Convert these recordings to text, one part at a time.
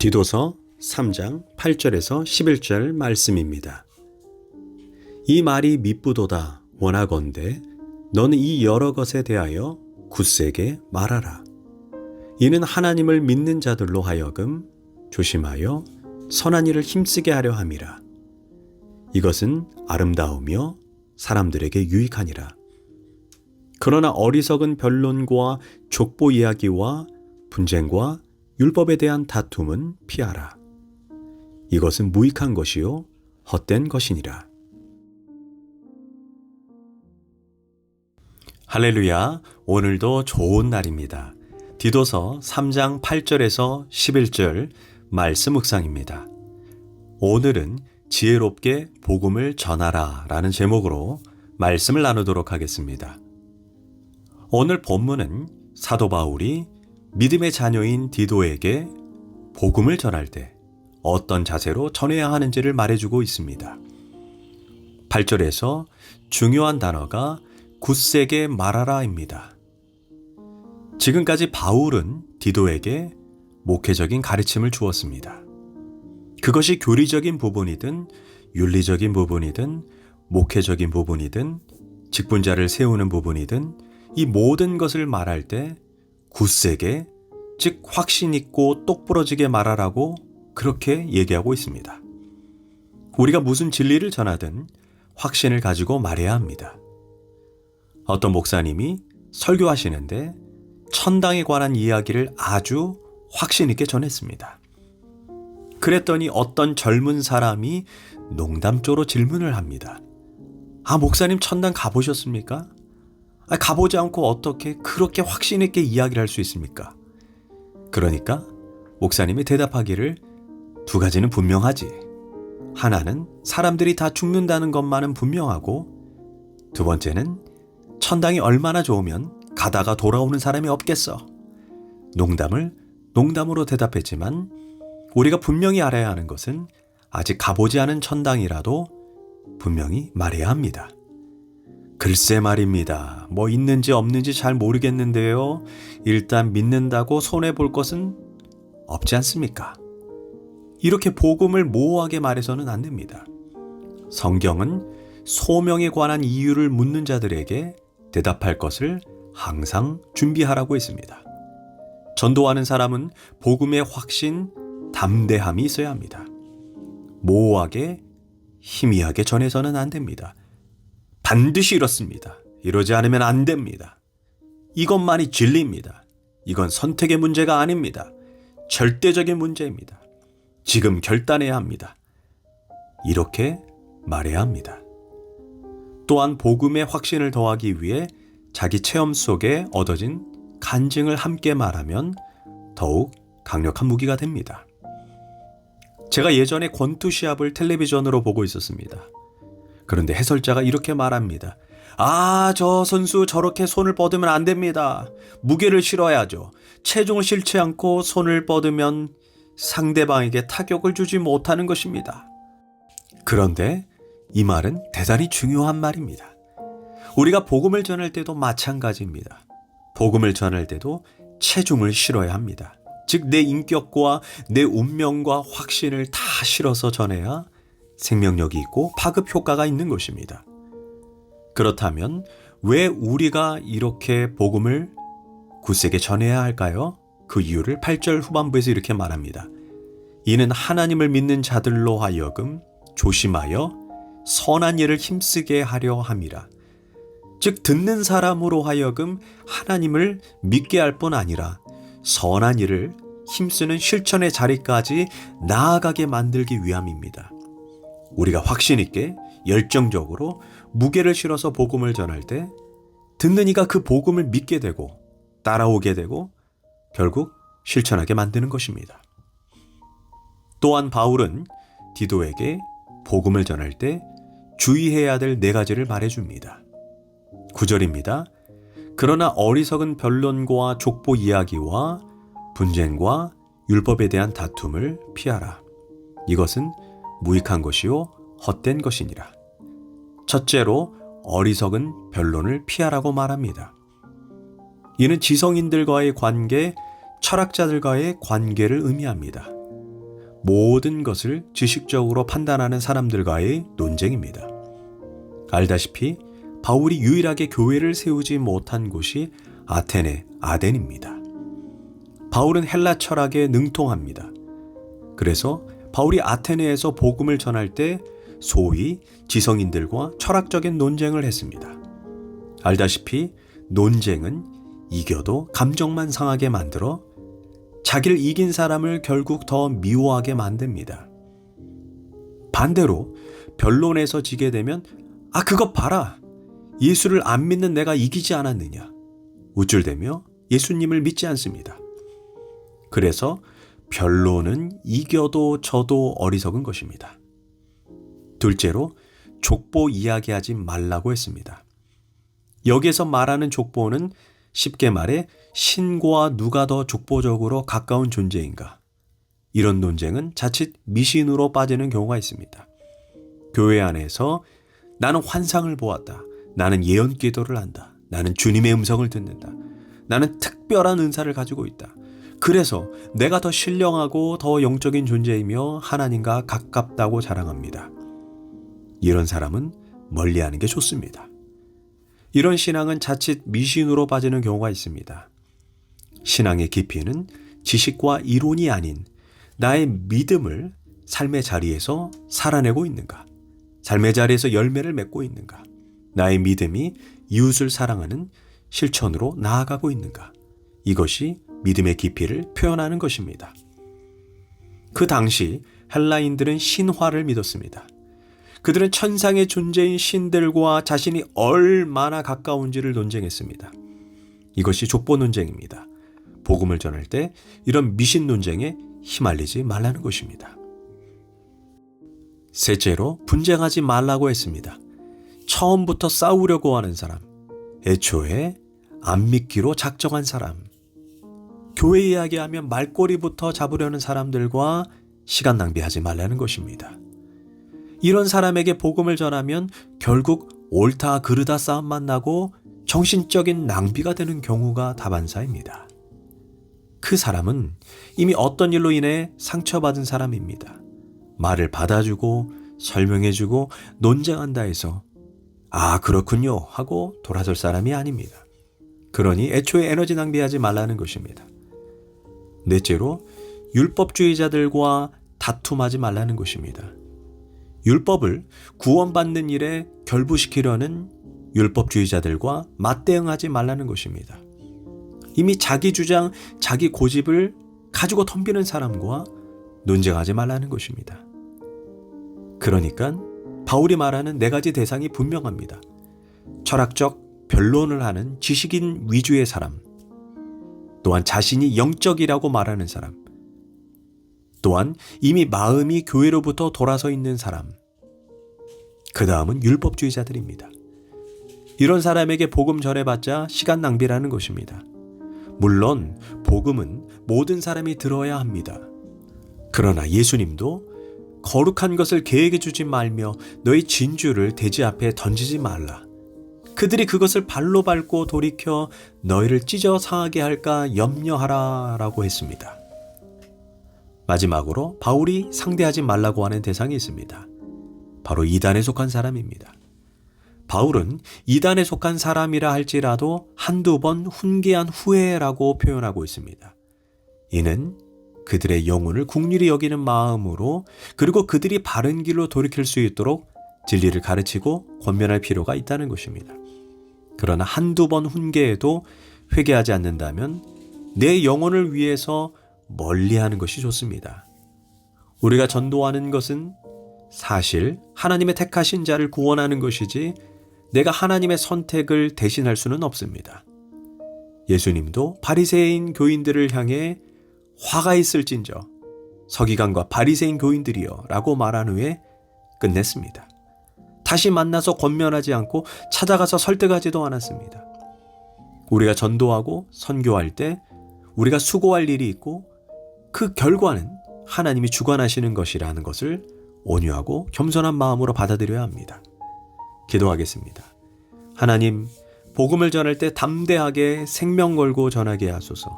디도서 3장 8절에서 11절 말씀입니다. 이 말이 미쁘도다 원하건대 너는 이 여러 것에 대하여 굳세게 말하라. 이는 하나님을 믿는 자들로 하여금 조심하여 선한 일을 힘쓰게 하려 함이라. 이것은 아름다우며 사람들에게 유익하니라. 그러나 어리석은 변론과 족보 이야기와 분쟁과 율법에 대한 다툼은 피하라. 이것은 무익한 것이요 헛된 것이니라. 할렐루야, 오늘도 좋은 날입니다. 디도서 3장 8절에서 11절 말씀 묵상입니다. 오늘은 지혜롭게 복음을 전하라 라는 제목으로 말씀을 나누도록 하겠습니다. 오늘 본문은 사도 바울이 믿음의 자녀인 디도에게 복음을 전할 때 어떤 자세로 전해야 하는지를 말해주고 있습니다. 8절에서 중요한 단어가 굳세게 말하라입니다. 지금까지 바울은 디도에게 목회적인 가르침을 주었습니다. 그것이 교리적인 부분이든 윤리적인 부분이든 목회적인 부분이든 직분자를 세우는 부분이든 이 모든 것을 말할 때 굳세게, 즉 확신 있고 똑부러지게 말하라고 그렇게 얘기하고 있습니다. 우리가 무슨 진리를 전하든 확신을 가지고 말해야 합니다. 어떤 목사님이 설교하시는데 천당에 관한 이야기를 아주 확신 있게 전했습니다. 그랬더니 어떤 젊은 사람이 농담조로 질문을 합니다. 목사님 천당 가보셨습니까? 가보지 않고 어떻게 그렇게 확신 있게 이야기를 할 수 있습니까? 그러니까 목사님이 대답하기를 두 가지는 분명하지. 하나는 사람들이 다 죽는다는 것만은 분명하고, 두 번째는 천당이 얼마나 좋으면 가다가 돌아오는 사람이 없겠어. 농담을 농담으로 대답했지만 우리가 분명히 알아야 하는 것은 아직 가보지 않은 천당이라도 분명히 말해야 합니다. 글쎄 말입니다. 뭐 있는지 없는지 잘 모르겠는데요. 일단 믿는다고 손해볼 것은 없지 않습니까? 이렇게 복음을 모호하게 말해서는 안 됩니다. 성경은 소명에 관한 이유를 묻는 자들에게 대답할 것을 항상 준비하라고 했습니다. 전도하는 사람은 복음의 확신, 담대함이 있어야 합니다. 모호하게, 희미하게 전해서는 안 됩니다. 반드시 이렇습니다. 이러지 않으면 안 됩니다. 이것만이 진리입니다. 이건 선택의 문제가 아닙니다. 절대적인 문제입니다. 지금 결단해야 합니다. 이렇게 말해야 합니다. 또한 복음의 확신을 더하기 위해 자기 체험 속에 얻어진 간증을 함께 말하면 더욱 강력한 무기가 됩니다. 제가 예전에 권투 시합을 텔레비전으로 보고 있었습니다. 그런데 해설자가 이렇게 말합니다. 저 선수 저렇게 손을 뻗으면 안 됩니다. 무게를 실어야죠. 체중을 실지 않고 손을 뻗으면 상대방에게 타격을 주지 못하는 것입니다. 그런데 이 말은 대단히 중요한 말입니다. 우리가 복음을 전할 때도 마찬가지입니다. 복음을 전할 때도 체중을 실어야 합니다. 즉 내 인격과 내 운명과 확신을 다 실어서 전해야 생명력이 있고 파급 효과가 있는 것입니다. 그렇다면 왜 우리가 이렇게 복음을 굳세게 전해야 할까요? 그 이유를 8절 후반부에서 이렇게 말합니다. 이는 하나님을 믿는 자들로 하여금 조심하여 선한 일을 힘쓰게 하려 함이라. 즉 듣는 사람으로 하여금 하나님을 믿게 할 뿐 아니라 선한 일을 힘쓰는 실천의 자리까지 나아가게 만들기 위함입니다. 우리가 확신 있게 열정적으로 무게를 실어서 복음을 전할 때 듣는 이가 그 복음을 믿게 되고 따라오게 되고 결국 실천하게 만드는 것입니다. 또한 바울은 디도에게 복음을 전할 때 주의해야 될 4가지를 말해줍니다. 9절입니다. 그러나 어리석은 변론과 족보 이야기와 분쟁과 율법에 대한 다툼을 피하라. 이것은 무익한 것이요 헛된 것이니라. 첫째로 어리석은 변론을 피하라고 말합니다. 이는 지성인들과의 관계, 철학자들과의 관계를 의미합니다. 모든 것을 지식적으로 판단하는 사람들과의 논쟁입니다. 알다시피 바울이 유일하게 교회를 세우지 못한 곳이 아테네, 아덴입니다. 바울은 헬라 철학에 능통합니다. 그래서 바울이 아테네에서 복음을 전할 때 소위 지성인들과 철학적인 논쟁을 했습니다. 알다시피 논쟁은 이겨도 감정만 상하게 만들어 자기를 이긴 사람을 결국 더 미워하게 만듭니다. 반대로 변론에서 지게 되면 그것 봐라. 예수를 안 믿는 내가 이기지 않았느냐. 우쭐대며 예수님을 믿지 않습니다. 그래서 변론은 이겨도 져도 어리석은 것입니다. 둘째로 족보 이야기하지 말라고 했습니다. 여기에서 말하는 족보는 쉽게 말해 신과 누가 더 족보적으로 가까운 존재인가. 이런 논쟁은 자칫 미신으로 빠지는 경우가 있습니다. 교회 안에서 나는 환상을 보았다. 나는 예언 기도를 한다. 나는 주님의 음성을 듣는다. 나는 특별한 은사를 가지고 있다. 그래서 내가 더 신령하고 더 영적인 존재이며 하나님과 가깝다고 자랑합니다. 이런 사람은 멀리하는 게 좋습니다. 이런 신앙은 자칫 미신으로 빠지는 경우가 있습니다. 신앙의 깊이는 지식과 이론이 아닌 나의 믿음을 삶의 자리에서 살아내고 있는가? 삶의 자리에서 열매를 맺고 있는가? 나의 믿음이 이웃을 사랑하는 실천으로 나아가고 있는가? 이것이 믿음의 깊이를 표현하는 것입니다. 그 당시 헬라인들은 신화를 믿었습니다. 그들은 천상의 존재인 신들과 자신이 얼마나 가까운지를 논쟁했습니다. 이것이 족보 논쟁입니다. 복음을 전할 때 이런 미신 논쟁에 휘말리지 말라는 것입니다. 셋째로 분쟁하지 말라고 했습니다. 처음부터 싸우려고 하는 사람, 애초에 안 믿기로 작정한 사람, 교회 이야기하면 말꼬리부터 잡으려는 사람들과 시간 낭비하지 말라는 것입니다. 이런 사람에게 복음을 전하면 결국 옳다 그르다 싸움만 나고 정신적인 낭비가 되는 경우가 다반사입니다. 그 사람은 이미 어떤 일로 인해 상처받은 사람입니다. 말을 받아주고 설명해주고 논쟁한다 해서 그렇군요 하고 돌아설 사람이 아닙니다. 그러니 애초에 에너지 낭비하지 말라는 것입니다. 넷째로 율법주의자들과 다툼하지 말라는 것입니다. 율법을 구원받는 일에 결부시키려는 율법주의자들과 맞대응하지 말라는 것입니다. 이미 자기 주장, 자기 고집을 가지고 덤비는 사람과 논쟁하지 말라는 것입니다. 그러니까 바울이 말하는 네 가지 대상이 분명합니다. 철학적 변론을 하는 지식인 위주의 사람, 또한 자신이 영적이라고 말하는 사람, 또한 이미 마음이 교회로부터 돌아서 있는 사람, 그 다음은 율법주의자들입니다. 이런 사람에게 복음 전해봤자 시간 낭비라는 것입니다. 물론 복음은 모든 사람이 들어야 합니다. 그러나 예수님도 거룩한 것을 계획해 주지 말며 너희 진주를 돼지 앞에 던지지 말라. 그들이 그것을 발로 밟고 돌이켜 너희를 찢어 상하게 할까 염려하라 라고 했습니다. 마지막으로 바울이 상대하지 말라고 하는 대상이 있습니다. 바로 이단에 속한 사람입니다. 바울은 이단에 속한 사람이라 할지라도 한두 번 훈계한 후에라고 표현하고 있습니다. 이는 그들의 영혼을 긍휼히 여기는 마음으로, 그리고 그들이 바른 길로 돌이킬 수 있도록 진리를 가르치고 권면할 필요가 있다는 것입니다. 그러나 한두 번 훈계해도 회개하지 않는다면 내 영혼을 위해서 멀리하는 것이 좋습니다. 우리가 전도하는 것은 사실 하나님의 택하신 자를 구원하는 것이지 내가 하나님의 선택을 대신할 수는 없습니다. 예수님도 바리새인 교인들을 향해 화가 있을진저 서기관과 바리새인 교인들이여 라고 말한 후에 끝냈습니다. 다시 만나서 권면하지 않고 찾아가서 설득하지도 않았습니다. 우리가 전도하고 선교할 때 우리가 수고할 일이 있고 그 결과는 하나님이 주관하시는 것이라는 것을 온유하고 겸손한 마음으로 받아들여야 합니다. 기도하겠습니다. 하나님, 복음을 전할 때 담대하게 생명 걸고 전하게 하소서.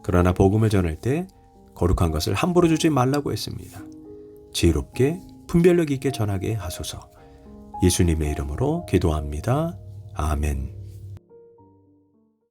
그러나 복음을 전할 때 거룩한 것을 함부로 주지 말라고 했습니다. 지혜롭게 분별력 있게 전하게 하소서. 예수님의 이름으로 기도합니다. 아멘.